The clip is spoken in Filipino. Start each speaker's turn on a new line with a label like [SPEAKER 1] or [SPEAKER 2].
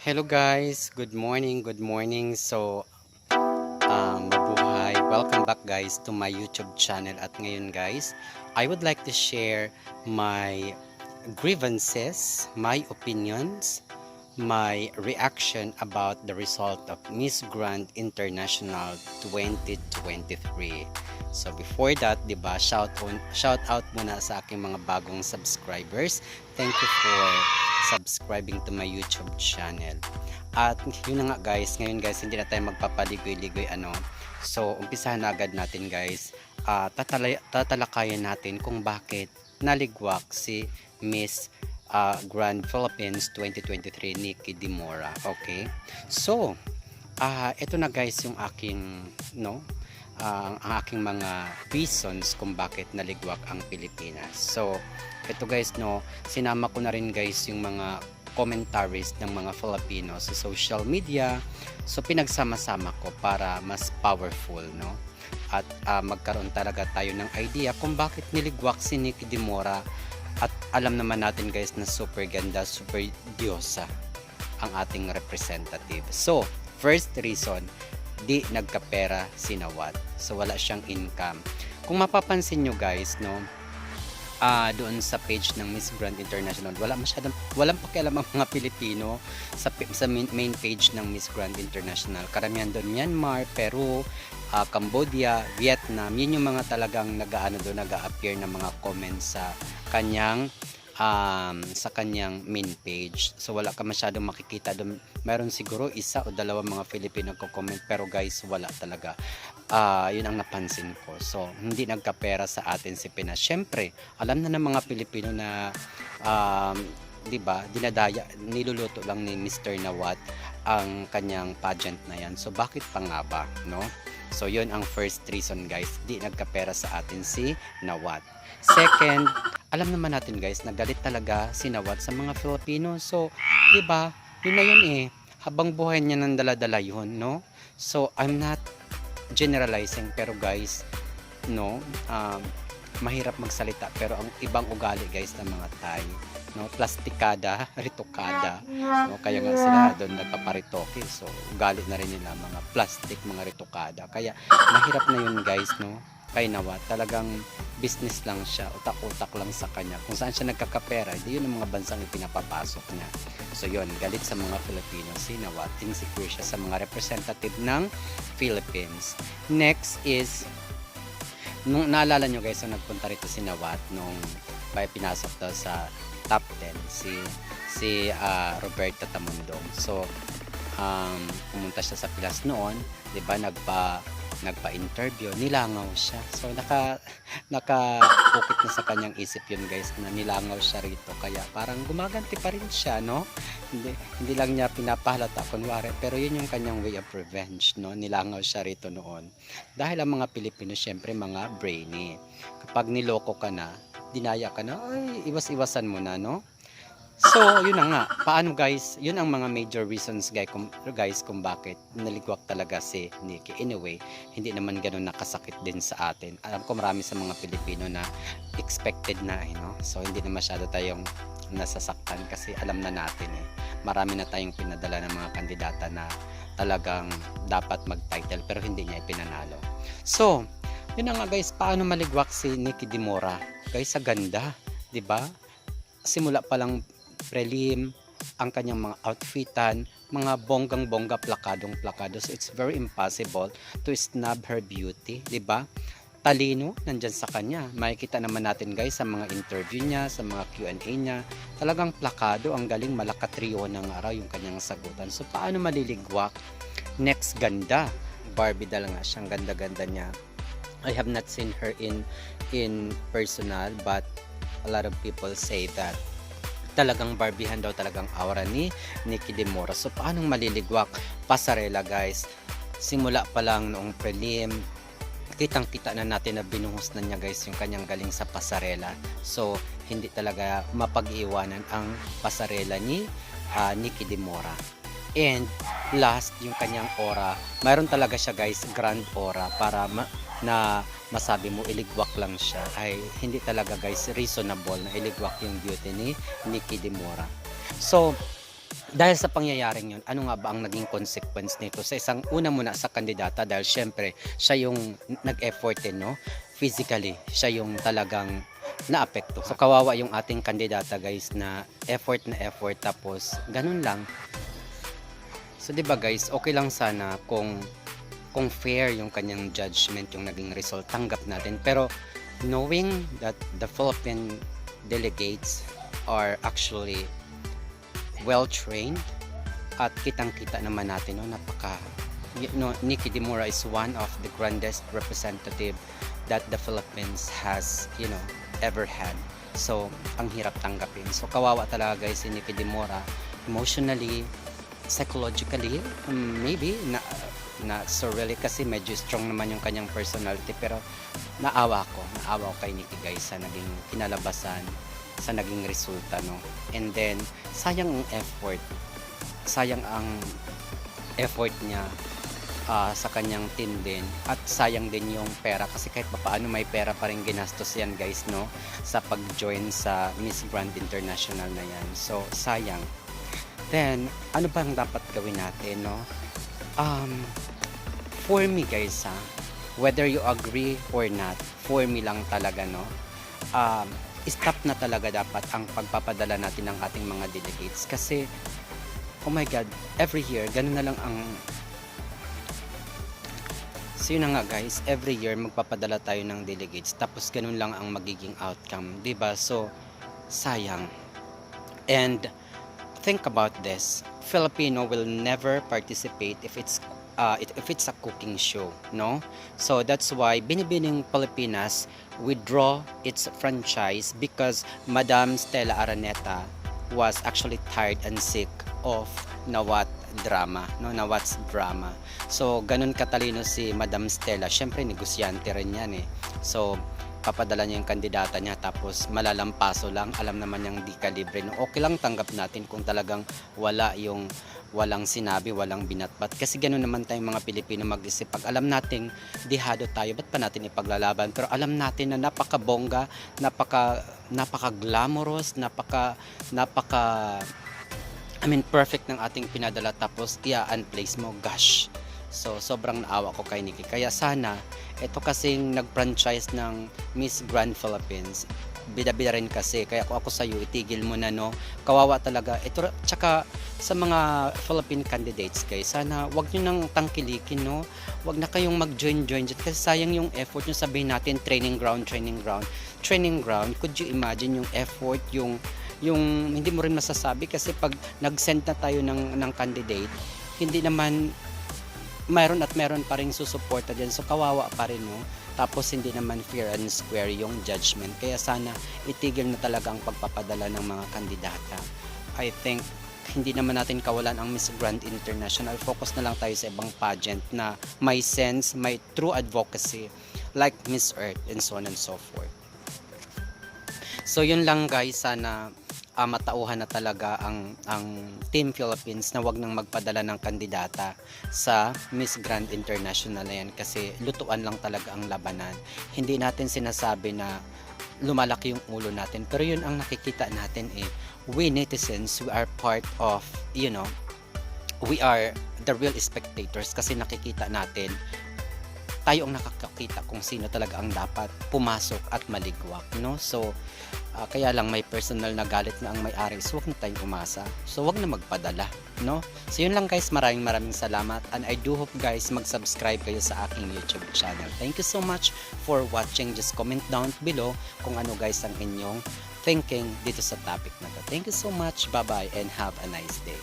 [SPEAKER 1] Hello guys, good morning, good morning. Mabuhay. Welcome back guys to my YouTube channel. At ngayon guys, I would like to share my grievances, my opinions, my reaction about the result of Miss Grand International 2023. So before that, 'di ba, shout out muna sa aking mga bagong subscribers. Thank you for subscribing to my YouTube channel. At yun na nga guys, ngayon guys, hindi na tayo magpapaligoy-ligoy ano. So umpisahan na agad natin guys. Tatalakayan natin kung bakit naligwak si Miss Grand Philippines 2023 Nikki Dimora. Okay. So, ito na guys yung aking ang aking mga reasons kung bakit naligwak ang Pilipinas. So, ito guys sinama ko na rin guys yung mga commentaries ng mga Filipino sa social media. So, pinagsama-sama ko para mas powerful at magkaroon talaga tayo ng idea kung bakit niligwak si Nikki Dimora. At alam naman natin guys na super ganda, super diyosa ang ating representative. So, first reason, di nagkapera si Nawat. So, wala siyang income. Kung mapapansin nyo guys, doon sa page ng Miss Grand International, walang pakialam ang mga Pilipino sa main page ng Miss Grand International. Karamihan doon Myanmar, Peru, Cambodia, Vietnam. Yun yung mga talagang nag-a-appear na mga comments sa kanyang main page. So wala ka masyadong makikita doon. Meron siguro isa o dalawa mga Filipino ko-comment, pero guys wala talaga. Yun ang napansin ko. So hindi nagkapera sa atin si Pinas. Syempre, alam na ng mga Pilipino na 'di ba, niluluto lang ni Mr. Nawat ang kanyang pageant na yan. So bakit pa nga ba, no? So yun ang first reason guys, di nagkapera sa atin si Nawat. Second, alam naman natin guys, nagalit talaga si Nawat sa mga Filipino. So, 'di ba? Yun na yun eh. Habang buhay niya nang dala-dala yun, no? So, I'm not generalizing, pero guys, mahirap magsalita, pero ang ibang ugali guys ng mga Thai, plastikada, ritokada, kaya nga sila doon nagpaparitoke. So ugali na rin nila mga plastic, mga ritokada. Kaya mahirap na yun guys, kay Nawat. Talagang business lang siya, utak-utak lang sa kanya. Kung saan siya nagkakapera, hindi yun ang mga bansang ipinapapasok niya. So yun, galit sa mga Filipino si Nawat, insecure siya sa mga representative ng Philippines. Next is, nung naalala nyo guys, nung nagpunta rito si Nawat nung may pinasok daw sa top 10 si Roberta Tamundong. So pumunta siya sa Pilas noon, 'di ba, nagpa-interview, nilangaw siya. So naka-ukit na sa kanyang isip yun guys, na nilangaw siya rito, kaya parang gumaganti pa rin siya, hindi lang niya pinapahalata kunwari, pero yun yung kanyang way of revenge, nilangaw siya rito noon. Dahil ang mga Pilipino syempre mga brainy, kapag niloko ka na, dinaya ka na, ay iwas-iwasan mo na, So, yun na nga. Paano guys? Yun ang mga major reasons guys kung bakit naligwak talaga si Nikki. Anyway, hindi naman ganun nakasakit din sa atin. Alam ko marami sa mga Pilipino na expected na, So, hindi na masyado tayong nasasaktan kasi alam na natin Marami na tayong pinadala ng mga kandidata na talagang dapat mag-title pero hindi niya ipinanalo. So, yun na nga guys, paano maligwak si Nikki Dimora? Guys, sa ganda, 'di ba? Simula pa lang prelim, ang kanyang mga outfitan, mga bonggang-bongga, plakadong-plakado. So it's very impossible to snub her beauty, 'di ba? Talino nandyan sa kanya. Makikita naman natin guys sa mga interview niya, sa mga Q&A niya. Talagang plakado, ang galing, malakatrio ng araw yung kanyang sagutan. So paano maliligwak? Next, ganda. Barbie dala nga siyang ganda-ganda niya. I have not seen her in personal, but a lot of people say that talagang Barbiehan daw talagang aura ni Nikki Dimora. So paano maliligwak? Pasarela guys. Simula pa lang noong prelim, kitang-kita na natin na binuhos na niya guys yung kanyang galing sa pasarela. So hindi talaga mapag-iwanan ang pasarela ni Nikki Dimora. And last, yung kanyang aura. Mayroon talaga siya guys, grand aura, para na masabi mo iligwak lang siya. Ay hindi talaga guys reasonable na iligwak yung beauty ni Nikki Dimora. So Dahil sa pangyayaring yun, ano nga ba ang naging consequence nito sa isang una muna sa kandidata dahil siyempre siya yung nag-effort din, no? Physically, siya yung talagang naapekto. So kawawa yung ating kandidata guys na effort tapos ganun lang. So 'di ba guys, okay lang sana kung fair yung kanyang judgment yung naging result, tanggap natin. Pero knowing that the Philippine delegates are actually well trained at kitang-kita naman natin no Nikki Dimora is one of the grandest representative that the Philippines has ever had. So ang hirap tanggapin. So kawawa talaga guys si Nikki Dimora emotionally, psychologically, maybe not so really kasi medyo strong naman yung kanyang personality, pero naawa ko kay Nikki guys sa naging kinalabasan, sa naging resulta no. And then sayang ang effort niya sa kanyang team din, at sayang din yung pera kasi kahit papaano may pera pa rin ginastos yan guys no sa pag-join sa Miss Grand International na yan. So sayang. Then ano bang dapat gawin natin no? For me guys whether you agree or not, for me lang talaga no, stop na talaga dapat ang pagpapadala natin ng ating mga delegates kasi oh my god, every year ganun na lang ang. So yun na nga guys, every year magpapadala tayo ng delegates tapos ganun lang ang magiging outcome, 'di ba? So sayang. And think about this, Filipino will never participate if it's a cooking show, no? So that's why Binibining Pilipinas withdraw its franchise because Madam Stella Araneta was actually tired and sick of Nawat drama, no? Nawat's drama. So ganun katalino si Madam Stella, syempre negosyante rin yan eh. So papadala niya yung kandidata niya tapos malalampaso lang, alam naman niyang di kalibre. No, okay lang, tanggap natin kung talagang walang sinabi, walang binatbat. Kasi ganoon naman tayong mga Pilipino mag-isip. Pag alam nating dihado tayo, ba't pa natin ipaglalaban? Pero alam natin na napakabongga, napaka-glamorous, perfect ng ating pinadala tapos i-unplace mo, gosh. So sobrang naawa ko kay Nikki. Kaya sana ito kasing nag-franchise ng Miss Grand Philippines, bida-bida rin kasi. Kaya kung ako sa iyo, itigil mo na no. Kawawa talaga. Ito tsaka sa mga Philippine candidates guys, sana wag niyo nang tangkilikin no. Wag na kayong mag-join dyan kasi sayang yung effort niyo. Sabihin natin training ground. Could you imagine yung effort, yung hindi mo rin masasabi kasi pag nag-send na tayo ng candidate, hindi naman meron pa rin susuporta dyan. So kawawa pa rin no. Tapos hindi naman fair and square yung judgment. Kaya sana itigil na talaga ang pagpapadala ng mga kandidata. I think hindi naman natin kawalan ang Miss Grand International. Focus na lang tayo sa ibang pageant na may sense, may true advocacy like Miss Earth and so on and so forth. So yun lang guys, sana matauhan na talaga ang Team Philippines na wag nang magpadala ng kandidata sa Miss Grand International na yan kasi lutuan lang talaga ang labanan. Hindi natin sinasabi na lumalaki yung ulo natin, pero yun ang nakikita natin eh. We netizens, we are part of, we are the real spectators kasi nakikita natin, tayo ang nakakakita kung sino talaga ang dapat pumasok at maligwak, no? So kaya lang may personal na galit na ang may-ari, so wag na tayong umasa, so wag na magpadala, no? So yun lang guys, maraming salamat, and I do hope guys mag-subscribe kayo sa aking YouTube channel. Thank you so much for watching. Just comment down below kung ano guys ang inyong thinking dito sa topic na to. Thank you so much, bye bye and have a nice day.